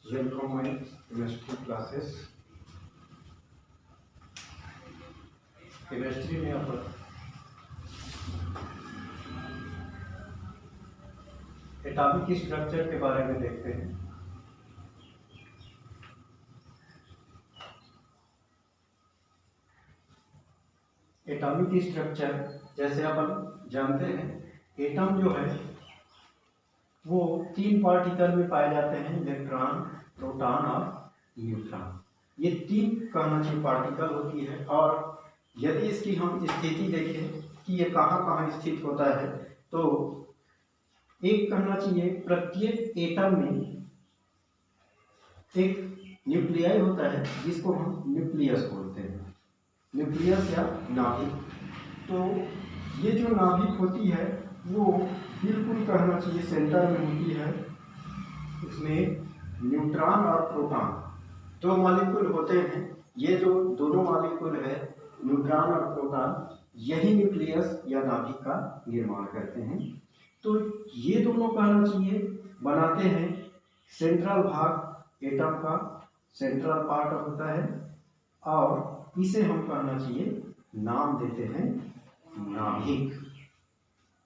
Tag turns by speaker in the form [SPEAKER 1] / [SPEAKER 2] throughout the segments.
[SPEAKER 1] Welcome my chemistry classes. Chemistry में अपन atomic structure के बारे में देखते हैं। एटॉमिक स्ट्रक्चर जैसे अपन जानते हैं, एटम जो है वो 3 पार्टिकल में पाए जाते हैं, इलेक्ट्रॉन, प्रोटॉन और न्यूट्रॉन। ये 3 कहना चाहिए पार्टिकल होती है। और यदि इसकी हम स्थिति देखें कि ये कहाँ कहाँ स्थित होता है, तो एक कहना चाहिए प्रत्येक एटम में एक न्यूक्लियाई होता है जिसको हम न्यूक्लियस बोलते हैं, न्यूक्लियस या नाभिक। तो ये जो नाभिक होती है वो बिल्कुल कहना चाहिए सेंटर में होती है। उसमें न्यूट्रॉन और प्रोटॉन 2 मॉलिक्यूल होते हैं। ये जो दोनों मॉलिक्यूल है न्यूट्रॉन और प्रोटॉन, यही न्यूक्लियस या नाभिक का निर्माण करते हैं। तो ये दोनों कहना चाहिए बनाते हैं सेंट्रल भाग एटम का, सेंट्रल पार्ट होता है, और इसे हम कहना चाहिए नाम देते हैं नाभिक।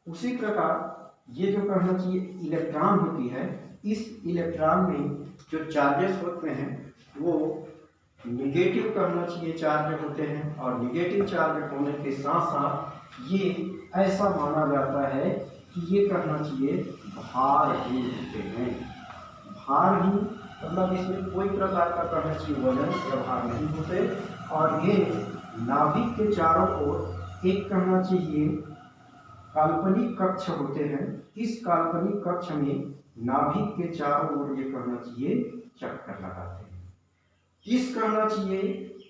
[SPEAKER 1] उसी प्रकार ये जो कहना चाहिए इलेक्ट्रॉन होती है, इस इलेक्ट्रॉन में जो चार्जेस होते हैं वो निगेटिव कहना चाहिए चार्ज होते हैं। और निगेटिव चार्ज होने के साथ साथ ये ऐसा माना जाता है कि ये कहना चाहिए भारहीन होते हैं। भारहीन मतलब इसमें कोई प्रकार का कहना चाहिए वजन या भार नहीं होते। और ये नाभिक के चारों ओर एक कहना चाहिए काल्पनिक कक्ष होते हैं। इस काल्पनिक कक्ष में नाभिक के चारों ओर ये कहना चाहिए चक्कर लगाते हैं। इस कहना चाहिए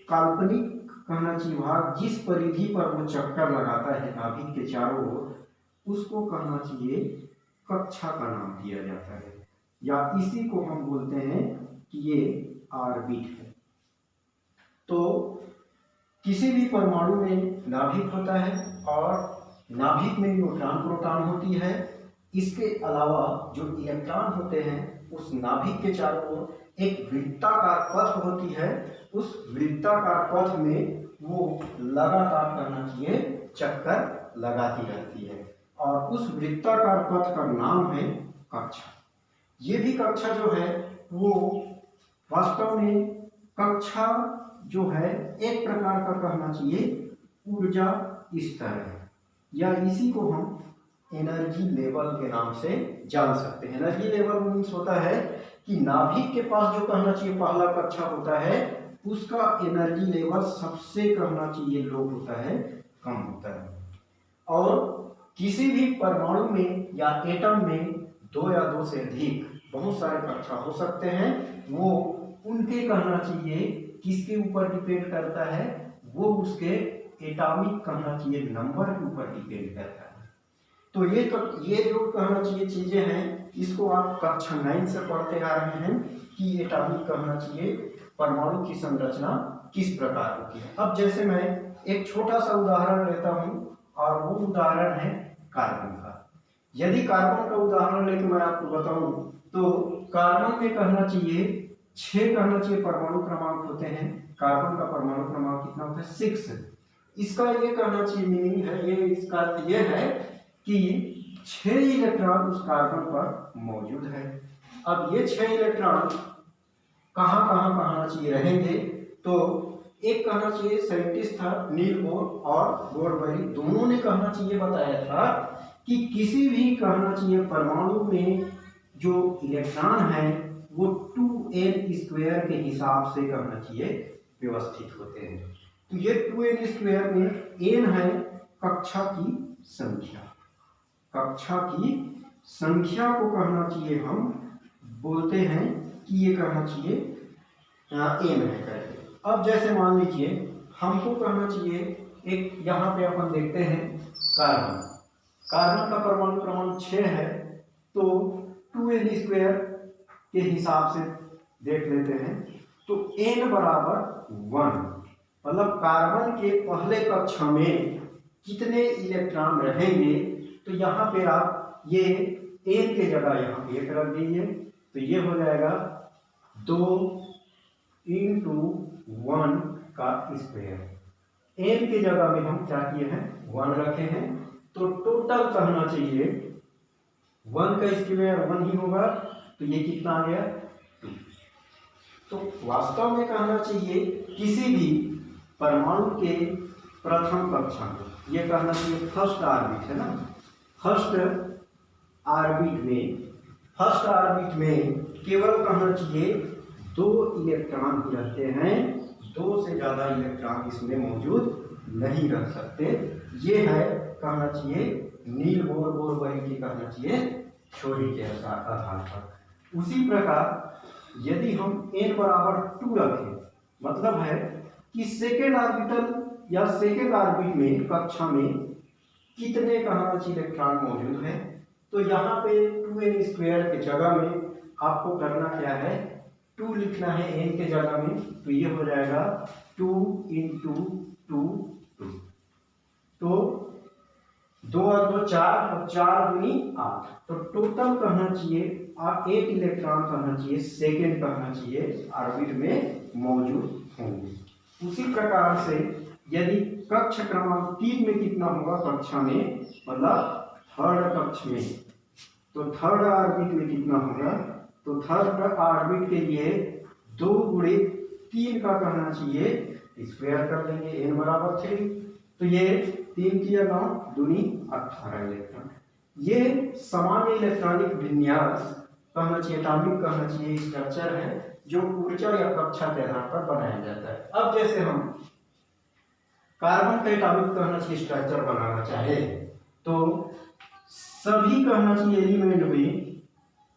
[SPEAKER 1] काल्पनिक कहना चाहिए भाग जिस परिधि पर वो चक्कर लगाता है नाभिक के चारों ओर, उसको कहना चाहिए कक्षा का नाम दिया जाता है, या इसी को हम बोलते हैं कि ये ऑर्बिट है। तो किसी भी परमाणु में नाभिक होता है और नाभिक में न्यूट्रॉन प्रोटॉन होती है। इसके अलावा जो इलेक्ट्रॉन होते हैं उस नाभिक के चारों ओर एक वृत्ताकार पथ होती है। उस वृत्ताकार पथ में वो लगातार करना चाहिए चक्कर लगाती रहती है, और उस वृत्ताकार पथ का नाम है कक्षा। ये भी कक्षा जो है वो वास्तव में कक्षा जो है एक प्रकार का कहना चाहिए ऊर्जा स्तर है, या इसी को हम एनर्जी लेवल के नाम से जान सकते हैं। एनर्जी लेवल मीन्स होता है कि नाभिक के पास जो कहना चाहिए पहला कक्षा होता है उसका एनर्जी लेवल सबसे कहना चाहिए लो होता है, कम होता है। और किसी भी परमाणु में या एटम में 2 या 2 से अधिक बहुत सारे कक्षा हो सकते हैं। वो उनके कहना चाहिए किसके ऊपर डिपेंड करता है, वो उसके एटॉमिक कहना चाहिए नंबर के ऊपर डिपेंड करता है। तो ये जो कहना चाहिए चीजें हैं, इसको आप कक्षा 9 से पढ़ते आ रहे हैं कि एटॉमिक कहना चाहिए परमाणु की संरचना किस प्रकार होती है। अब जैसे मैं एक छोटा सा उदाहरण लेता हूं, और वो उदाहरण है कार्बन का। यदि कार्बन का उदाहरण लेकर मैं आपको बताऊं तो कार्बन में कहना चाहिए 6 कहना चाहिए परमाणु क्रमांक होते हैं। कार्बन का परमाणु क्रमांक कितना होता है? 6। इसका ये कहना चाहिए मीनिंग है, ये इसका अर्थ ये है कि 6 इलेक्ट्रॉन उस कार्बन पर मौजूद है। अब ये 6 इलेक्ट्रॉन कहाँ कहाँ कहना चाहिए रहेंगे, तो एक कहना चाहिए साइंटिस्ट था नील बोर और बोरबरी, दोनों ने कहना चाहिए बताया था कि किसी भी कहना चाहिए परमाणु में जो इलेक्ट्रॉन है वो 2n² के हिसाब से कहना चाहिए व्यवस्थित होते हैं। तो ये 2n² में n है कक्षा की संख्या। कक्षा की संख्या को कहना चाहिए हम बोलते हैं कि ये कहना चाहिए n है करके। अब जैसे मान लीजिए हमको कहना चाहिए एक, यहाँ पे अपन देखते हैं कार्बन। कार्बन का परमाणु क्रमांक 6 है, तो 2n² के हिसाब से देख लेते हैं। तो n बराबर 1, मतलब कार्बन के पहले कक्षा में कितने इलेक्ट्रॉन रहेंगे। तो यहाँ पे आप ये n के जगह यहाँ पे 1 रख दीजिए, तो ये हो जाएगा 2 इंटू 1 का स्क्वायर। n के जगह में हम क्या किए हैं 1 रखे हैं, तो टोटल कहना चाहिए 1 का स्क्वायर 1 ही होगा, तो ये कितना आ गया 2। तो वास्तव में कहना चाहिए किसी भी परमाणु के प्रथम कक्षा में, ये कहना चाहिए फर्स्ट ऑर्बिट है ना, फर्स्ट ऑर्बिट में केवल कहना चाहिए 2 इलेक्ट्रॉन ही रहते हैं, 2 से ज्यादा इलेक्ट्रॉन इसमें मौजूद नहीं रह सकते। ये है कहना चाहिए नील बोर वही की कहना चाहिए थ्योरी के आधार पर। उसी प्रकार यदि हम n बराबर 2 रखें, मतलब है कि सेकेंड ऑर्बिटल या सेकेंड ऑर्बिट में कक्षा में कितने कहना चाहिए इलेक्ट्रॉन मौजूद है, तो यहाँ पे 2n स्क्वायर के जगह में आपको करना क्या है 2 लिखना है n के जगह में, तो ये हो जाएगा 2 इंटू 2 2, तो 2 और 2 4 और 4 दूनी 8, तो टोटल कहना चाहिए 8 इलेक्ट्रॉन कहना चाहिए सेकेंड कहना चाहिए ऑर्बिट में मौजूद होंगे। उसी प्रकार से यदि कक्ष क्रमांक 3 में कितना होगा कक्षा में, मतलब थर्ड कक्ष में, तो थर्ड ऑर्बिट में कितना होगा, तो थर्ड ऑर्बिट के लिए 2 गुणे 3 का कहना चाहिए स्क्वायर कर देंगे, n बराबर 3, तो ये 3 की 9 दूनी 18 इलेक्ट्रॉन। ये सामान्य इलेक्ट्रॉनिक विन्यास कहना चाहिए, एटॉमिक कहना चाहिए स्ट्रक्चर है जो ऊर्जा या कक्षा के आधार पर बनाया जाता है। अब जैसे हम कार्बन का एटॉमिक कहना चाहिए स्ट्रक्चर बनाना चाहे, तो सभी कहना चाहिए एलिमेंट में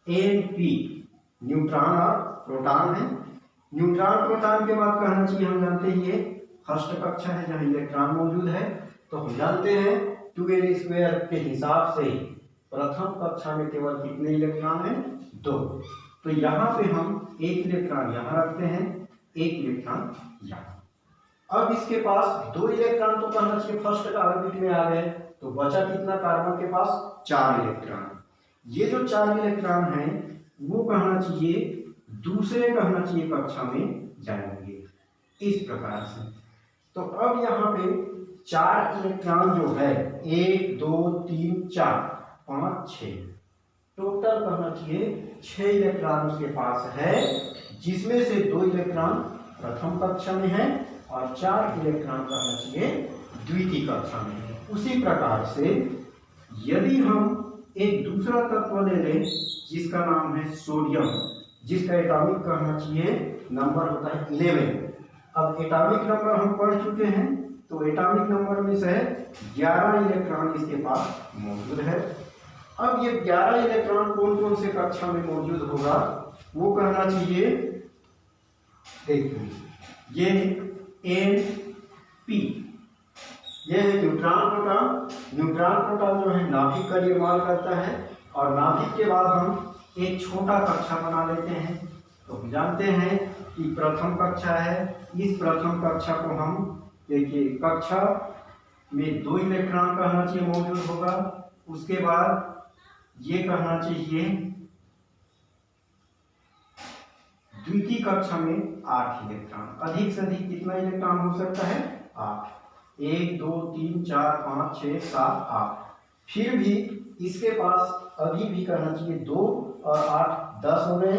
[SPEAKER 1] Np न्यूट्रॉन और प्रोटॉन है। न्यूट्रॉन प्रोटॉन के बाद कहना चाहिए हम जानते हैं ये फर्स्ट कक्षा है जहां इलेक्ट्रॉन मौजूद है, तो हम जानते हैं 2n स्क्वायर के हिसाब से प्रथम कक्षा में केवल कितने इलेक्ट्रॉन हैं 2, तो यहाँ पे हम 1 इलेक्ट्रॉन यहाँ रखते हैं, 1 इलेक्ट्रॉन यहाँ। अब इसके पास 2 इलेक्ट्रॉन तो कहना चाहिए फर्स्ट ऑर्बिट में आ गए, तो बचा कितना कार्बन के पास 4 इलेक्ट्रॉन। ये जो 4 इलेक्ट्रॉन हैं वो कहना चाहिए दूसरे कहना चाहिए कक्षा में जाएंगे इस प्रकार से। तो अब यहाँ पे 4 इलेक्ट्रॉन जो है 1 2 3 4 5 6, टोटल कहना चाहिए 6 इलेक्ट्रॉन उसके पास है, जिसमें से 2 इलेक्ट्रॉन प्रथम कक्षा में है और 4 इलेक्ट्रॉन कहना चाहिए द्वितीय कक्षा में है। उसी प्रकार से यदि हम एक दूसरा तत्व ले लें जिसका नाम है सोडियम, जिसका एटॉमिक कहना चाहिए नंबर होता है 11। अब एटॉमिक नंबर हम पढ़ चुके हैं, तो एटॉमिक नंबर में से 11 इलेक्ट्रॉन इसके पास मौजूद है। अब ये 11 इलेक्ट्रॉन कौन कौन से कक्षा में मौजूद होगा वो कहना चाहिए, देखिए ये Np, ये है न्यूट्रॉन प्रोटॉन। न्यूट्रॉन प्रोटॉन जो है नाभिक का निर्माण करता है, और नाभिक के बाद हम एक छोटा कक्षा बना लेते हैं, तो हम जानते हैं कि प्रथम कक्षा है। इस प्रथम कक्षा को हम देखिए कक्षा में 2 इलेक्ट्रॉन कहना चाहिए मौजूद होगा, उसके बाद ये कहना चाहिए द्वितीय कक्षा में 8 इलेक्ट्रॉन, अधिक से अधिक कितना इलेक्ट्रॉन हो सकता है 8, 1 2 3 4 5 6 7 8। फिर भी इसके पास अभी भी कहना चाहिए 2 और 8 10 हो गए,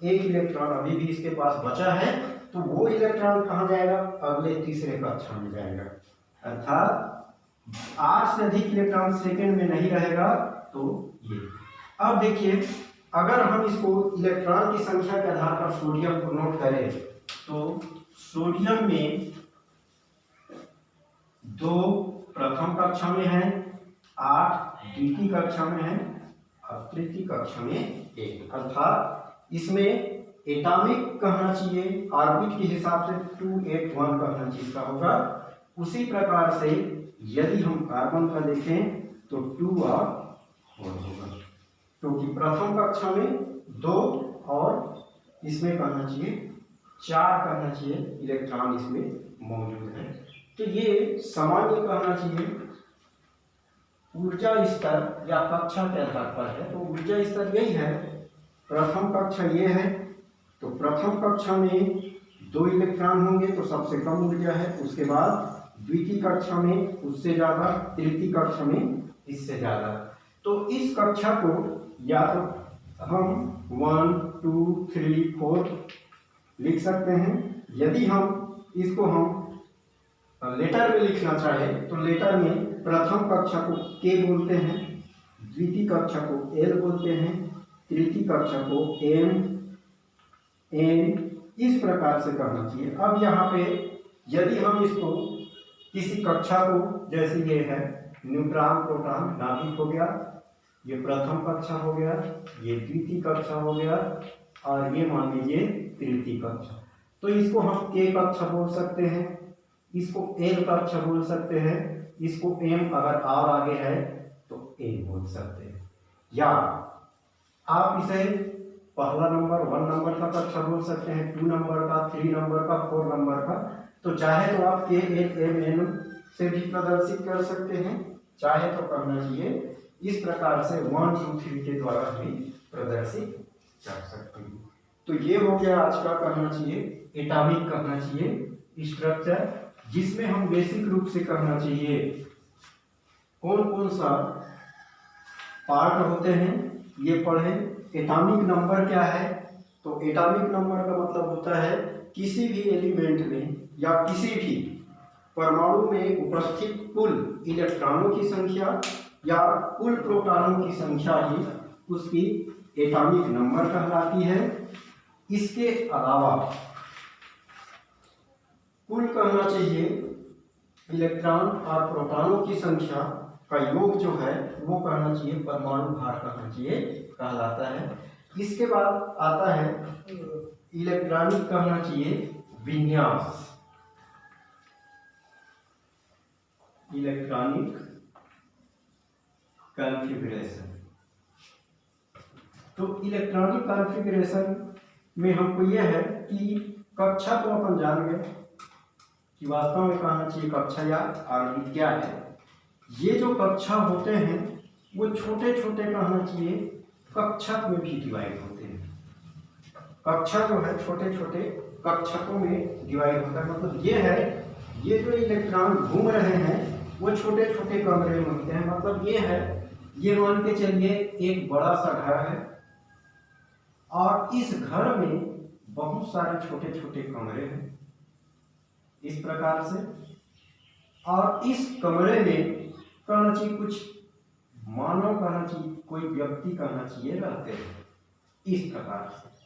[SPEAKER 1] 1 इलेक्ट्रॉन अभी भी इसके पास बचा है, तो वो इलेक्ट्रॉन कहाँ जाएगा, अगले तीसरे कक्षा में जाएगा, अर्थात 8 से अधिक इलेक्ट्रॉन सेकेंड में नहीं रहेगा। तो ये अब देखिए अगर हम इसको इलेक्ट्रॉन की संख्या के आधार पर सोडियम को नोट करें, तो सोडियम में 2 प्रथम कक्षा में है, 8 द्वितीय कक्षा में है और तृतीय कक्षा में 1, अर्थात इसमें एटॉमिक कहना चाहिए ऑर्बिट के हिसाब से 281 कहना चाहिए इसका होगा। उसी प्रकार से यदि हम कार्बन का देखें तो 2 और 4 होगा, क्योंकि प्रथम कक्षा में 2 और इसमें कहना चाहिए 4 कहना चाहिए इलेक्ट्रॉन इसमें मौजूद है। तो ये सामान्य कहना चाहिए ऊर्जा स्तर या कक्षा के आधार पर है, तो ऊर्जा स्तर यही है, प्रथम कक्षा ये है, तो प्रथम कक्षा में 2 इलेक्ट्रॉन होंगे तो सबसे कम ऊर्जा है, उसके बाद द्वितीय कक्षा में उससे ज़्यादा, तृतीय कक्षा में इससे ज़्यादा। तो इस कक्षा को या तो हम 1 2 3 4 लिख सकते हैं। यदि हम इसको हम लेटर में लिखना चाहें तो लेटर में प्रथम कक्षा को के बोलते हैं, द्वितीय कक्षा को एल बोलते हैं, तृतीय कक्षा को एम, एन, इस प्रकार से करना चाहिए। अब यहाँ पे यदि हम इसको किसी कक्षा को, जैसे ये है न्यूट्रॉन प्रोटॉन नाभिक हो गया, ये प्रथम कक्षा हो गया, ये द्वितीय कक्षा हो गया और ये मान लीजिए तृतीय कक्षा, तो इसको हम के कक्षा बोल सकते हैं, इसको एल कक्षा बोल सकते हैं, इसको एम अगर और आगे है तो एन बोल सकते हैं। या आप इसे पहला नंबर 1 नंबर का कक्षा बोल सकते हैं, 2 नंबर का, 3 नंबर का, 4 नंबर का। तो चाहे तो आप के एल एम एन से भी प्रदर्शित कर सकते हैं, चाहे तो करना चाहिए इस प्रकार से 1 2 3 के द्वारा भी प्रदर्शित कर सकते हैं। तो ये हो गया आज का कहना चाहिए एटॉमिक कहना चाहिए स्ट्रक्चर, जिसमें हम बेसिक रूप से कहना चाहिए कौन कौन सा पार्ट होते हैं ये पढ़ें। एटॉमिक नंबर क्या है? तो एटॉमिक नंबर का मतलब होता है किसी भी एलिमेंट में या किसी भी परमाणु में उपस्थित कुल इलेक्ट्रॉनों की संख्या या कुल प्रोटॉनों की संख्या ही उसकी एटॉमिक नंबर कहलाती है। इसके अलावा कुल कहना चाहिए इलेक्ट्रॉन और प्रोटॉनों की संख्या का योग जो है वो कहना चाहिए परमाणु भार कहना चाहिए कहलाता है। इसके बाद आता है इलेक्ट्रॉनिक कहना चाहिए विन्यास, इलेक्ट्रॉनिक कॉन्फ़िगरेशन। तो इलेक्ट्रॉनिक कॉन्फ़िगरेशन में हमको यह है कि कक्षा तो अपन जान गए कि वास्तव में कहना चाहिए कक्षा या आर्बिट क्या है। ये जो कक्षा होते हैं वो छोटे छोटे कहना चाहिए कक्षक में भी डिवाइड होते हैं। कक्षा जो है छोटे छोटे कक्षकों में डिवाइड होता है। मतलब ये है, ये जो इलेक्ट्रॉन घूम रहे हैं वो छोटे छोटे कमरे में होते हैं। मतलब ये है, ये मान के चलिए एक बड़ा सा घर है और इस घर में बहुत सारे छोटे छोटे कमरे हैं इस प्रकार से, और इस कमरे में कहना चाहिए कुछ मानव कहना चाहिए कोई व्यक्ति कहना चाहिए रहते हैं इस प्रकार से।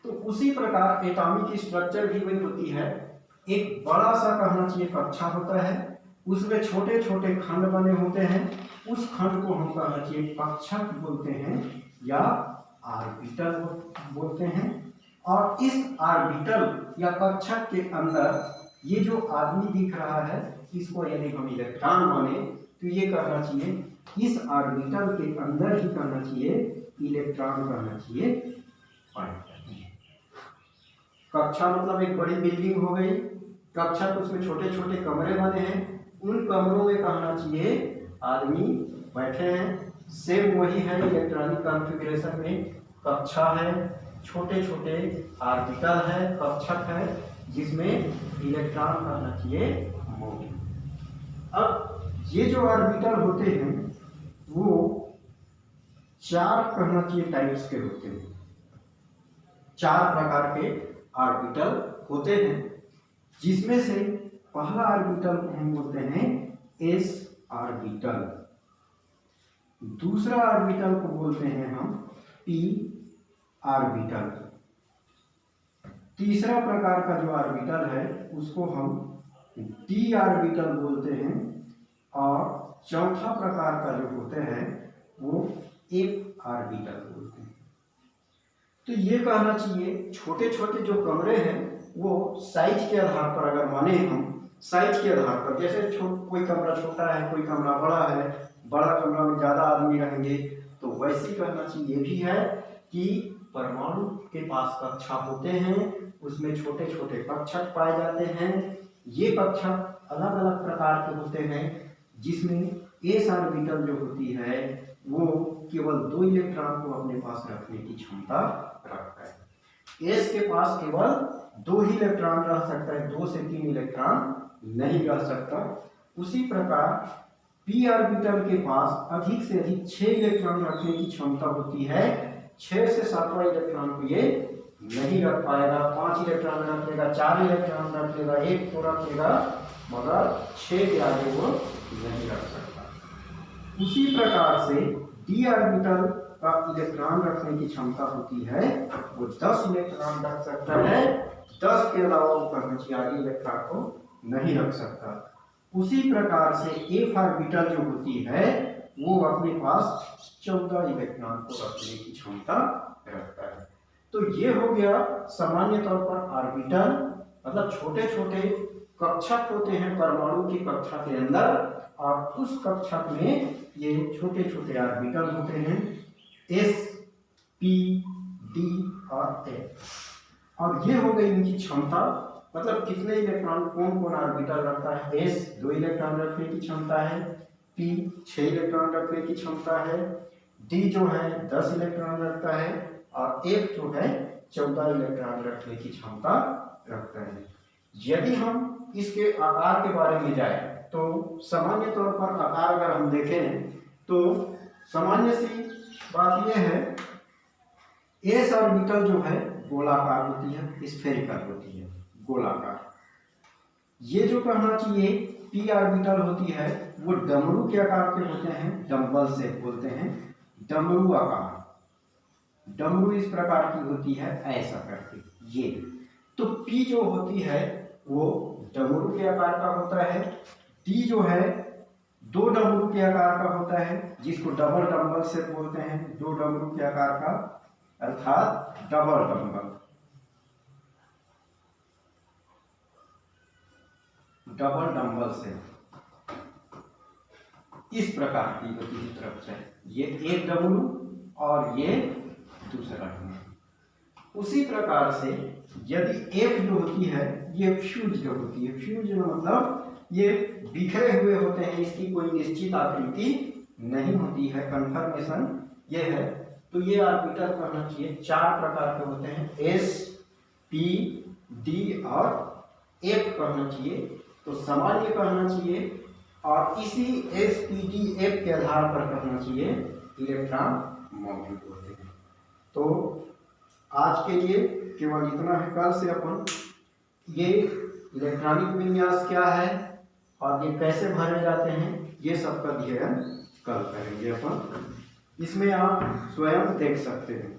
[SPEAKER 1] तो उसी प्रकार एटॉमिक स्ट्रक्चर भी वही होती है। एक बड़ा सा कहना चाहिए कक्षा होता है, उसमें छोटे छोटे खंड बने होते हैं, उस खंड को हम कहना चाहिए कक्षक बोलते हैं या ऑर्बिटल बोलते हैं। और इस ऑर्बिटल या कक्षक के अंदर ये जो आदमी दिख रहा है इसको यदि हम इलेक्ट्रॉन माने तो ये कहना चाहिए इस ऑर्बिटल के अंदर ही कहना चाहिए इलेक्ट्रॉन कहना चाहिए पॉइंट। कक्षा मतलब एक बड़ी बिल्डिंग हो गई, कक्षा तो उसमें छोटे छोटे कमरे बने हैं, उन कमरों में कहना चाहिए आदमी बैठे हैं। सेम वही है इलेक्ट्रॉनिक कॉन्फ़िगरेशन में, कक्षा है, छोटे छोटे ऑर्बिटल है, कक्षक है जिसमें इलेक्ट्रॉन कहना चाहिए मौजूद। अब ये जो ऑर्बिटल होते हैं वो 4 कहना चाहिए टाइप्स के होते हैं, 4 प्रकार के ऑर्बिटल होते हैं, जिसमें से पहला ऑर्बिटल को हम बोलते हैं एस ऑर्बिटल, दूसरा ऑर्बिटल को बोलते हैं हम पी ऑर्बिटल, तीसरा प्रकार का जो ऑर्बिटल है उसको हम डी ऑर्बिटल बोलते हैं, और चौथा प्रकार का जो होते हैं वो एफ ऑर्बिटल बोलते हैं। तो ये कहना चाहिए छोटे छोटे जो कमरे हैं वो साइज के आधार पर अगर माने हम साइज के आधार पर, जैसे कोई कमरा छोटा है कोई कमरा बड़ा है, बड़ा कमरा में ज़्यादा आदमी रहेंगे, तो वैसे कहना चाहिए ये भी है कि परमाणु के पास कक्षा होते हैं, उसमें छोटे छोटे कक्षक पाए जाते हैं। ये कक्षक अलग अलग प्रकार के होते हैं, जिसमें एस ऑर्बिटल जो होती है वो केवल 2 इलेक्ट्रॉन को अपने पास रखने की क्षमता रखता है। S के पास केवल 2 ही इलेक्ट्रॉन रह सकता है, 2 से 3 इलेक्ट्रॉन नहीं रह सकता। उसी प्रकार p ऑर्बिटल के पास अधिक से अधिक 6 इलेक्ट्रॉन रखने की क्षमता होती है। 6 से 7वां इलेक्ट्रॉन को ये नहीं रख पाएगा। 5 इलेक्ट्रॉन रख लेगा, 4 इलेक्ट्रॉन रख लेगा, 1 को रख लेगा, मगर 6 के आगे वो नहीं रख सकता। उसी प्रकार से d ऑर्बिटल का इलेक्ट्रॉन रखने की क्षमता होती है, वो 10 इलेक्ट्रॉन रख सकता है। 10 के अलावा वो कहना चाहिए आगे इलेक्ट्रॉन को नहीं रख सकता। उसी प्रकार से f ऑर्बिटल जो होती है वो अपने पास 14 इलेक्ट्रॉन को रखने की क्षमता रखता है। तो ये हो गया सामान्य तौर पर ऑर्बिटल, मतलब छोटे छोटे कक्षक होते हैं परमाणु की कक्षा के अंदर, और उस कक्षक में ये छोटे छोटे ऑर्बिटल होते हैं s, p, d और f। और ये हो गई इनकी क्षमता, मतलब कितने इलेक्ट्रॉन कौन कौन ऑर्बिटल रखता है। s 2 इलेक्ट्रॉन रखने की क्षमता है, p 6 इलेक्ट्रॉन रखने की क्षमता है, d जो है 10 इलेक्ट्रॉन रखता है, और f जो है 14 इलेक्ट्रॉन रखने की क्षमता रखता है। यदि हम इसके आकार के बारे में जाए तो सामान्य तौर पर आकार अगर हम देखें तो सामान्य सी बात यह है, s ऑर्बिटल जो है गोलाकार होती है, स्फेरिकल होती है, गोलाकार। ये जो कहना चाहिए p ऑर्बिटल होती है वो डमरू के आकार के होते हैं, डम्बल से बोलते हैं डमरू आकार। डमरू इस प्रकार की होती है, ऐसा करके ये। तो p जो होती है वो डमरू के आकार का होता है। d जो है 2 डमरू के आकार का होता है, जिसको डबल डम्बल से बोलते हैं, 2 डमरू के आकार का, अर्थात डबल डम्बल। डबल डम्बल से इस प्रकार की होती है तरफ से, ये एक डमरू और ये दूसरा डमरू। उसी प्रकार से यदि f जो होती है ये फ्यूज जो होती है, फ्यूज मतलब ये बिखरे हुए होते हैं, इसकी कोई निश्चित आकृति नहीं होती है, कन्फर्मेशन ये है। तो ये ऑर्बिटल कहना चाहिए 4 प्रकार के होते हैं, s, p, d और f कहना चाहिए। तो सामान्य कहना चाहिए, और इसी s, p, d, f के आधार पर कहना चाहिए इलेक्ट्रॉन मौजूद होते हैं। तो आज के लिए केवल इतना है। कल से अपन ये इलेक्ट्रॉनिक विन्यास क्या है और ये कैसे भरे जाते हैं, ये सब का अध्ययन कल करेंगे अपन। इसमें आप स्वयं देख सकते हैं।